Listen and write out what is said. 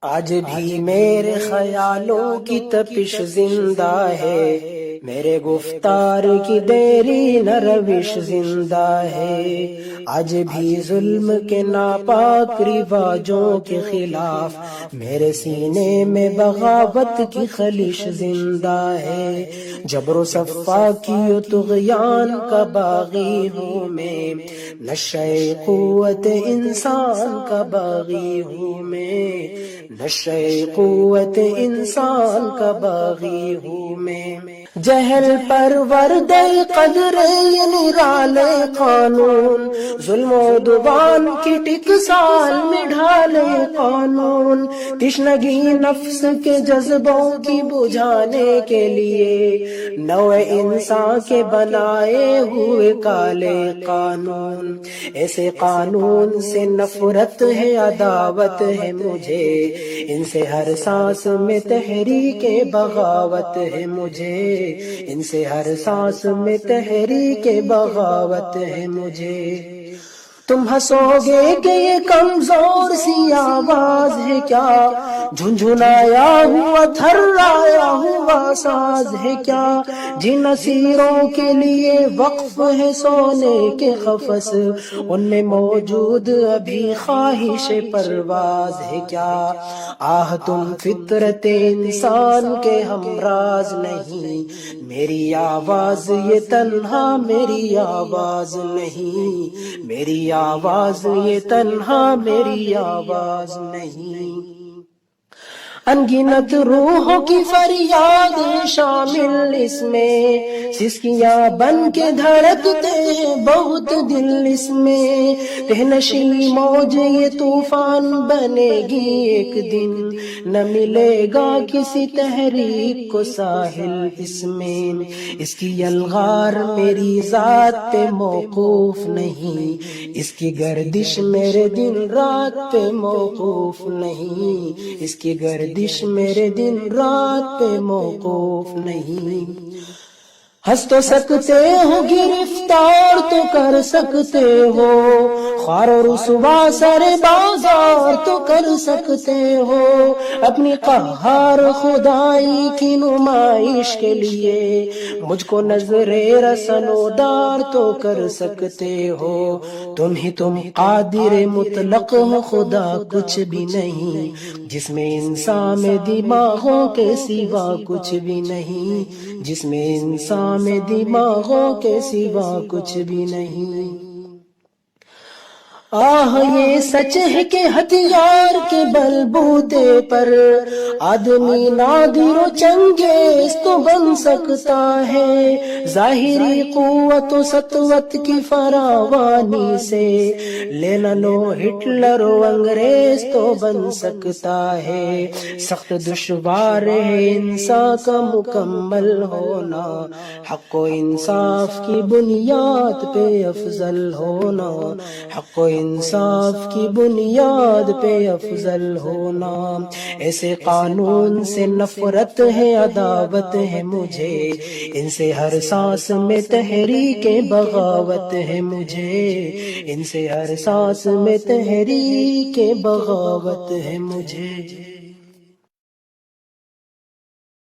آج بھی میرے خیالوں کی تپش زندہ ہے، میرے گفتار کی دیری نہ روش زندہ ہے۔ آج بھی ظلم کے ناپاک رواجوں کے خلاف میرے سینے میں بغاوت کی خلیش زندہ ہے۔ جبر و صفا کی و طغیان کا باغی ہوں میں، نشہ قوت انسان کا باغی ہوں میں، نشہ قوت انسان کا باغی ہوں میں۔ جہل پرورد قدر یہ نرالے قانون، ظلم و عدوان کی ٹکسال میں ڈھالے قانون، تشنگی نفس کے جذبوں کی بجھانے کے لیے نوع انسان کے بنائے ہوئے کالے قانون۔ ایسے قانون سے نفرت ہے، عداوت ہے مجھے، ان سے ہر سانس میں تحریک بغاوت ہے مجھے، ان سے ہر سانس میں تحریک بغاوت ہے مجھے۔ تم ہنسو گے کہ یہ کمزور سی آواز ہے کیا، جھنجھنایا ہوا تھرایا ہوا ساز ہے کیا، جن اسیروں کے لیے وقف ہے سونے کے قفس، ان میں موجود ابھی خواہش پرواز ہے کیا۔ آہ تم فطرت انسان کے ہمراز نہیں، میری آواز یہ تنہا میری آواز نہیں، میری آواز یہ تنہا میری آواز نہیں۔ انگنت روحوں کی فریاد شامل اس میں، سسکیاں بن کے دھڑکتے ہیں بہت دل اس میں، تہنشی موج یہ طوفان بنے گی ایک دن، نہ ملے گا کسی تحریک کو ساحل اس میں۔ اس کی الغار میری ذات پہ موقوف نہیں، اس کی گردش میرے دن رات پہ موقوف نہیں، اس کی گردش میرے دن رات پہ موقوف نہیں۔ ہنس تو سکتے ہو گرفتار تو کر سکتے ہو، خوار و رسوا سر بازار تو کر سکتے ہو، اپنی قہار خدائی کی نمائش کے لیے مجھ کو نظر رسنودار تو کر سکتے ہو۔ تم قادر مطلق ہو، خدا کچھ بھی نہیں، جس میں انسان میں دماغوں کے سوا کچھ بھی نہیں، جس میں انسان میں دماغوں کے سوا کچھ بھی نہیں۔ آہ یہ سچ ہے کہ ہتھیار کے بلبوتے پر آدمی نادر و چنگیز تو بن سکتا ہے، ظاہری قوت و سطوت کی فراوانی سے لینا لو ہٹلر و انگریز تو بن سکتا ہے۔ سخت دشوار ہے انسان کا مکمل ہونا، حق و انصاف کی بنیاد پہ افضل ہونا، حق و انصاف کی بنیاد پہ افضل ہونا۔ ایسے قانون سے نفرت ہے، عداوت ہے مجھے، ان سے ہر سانس میں تحریک بغاوت ہے مجھے، ان سے ہر سانس میں تحریک بغاوت ہے مجھے۔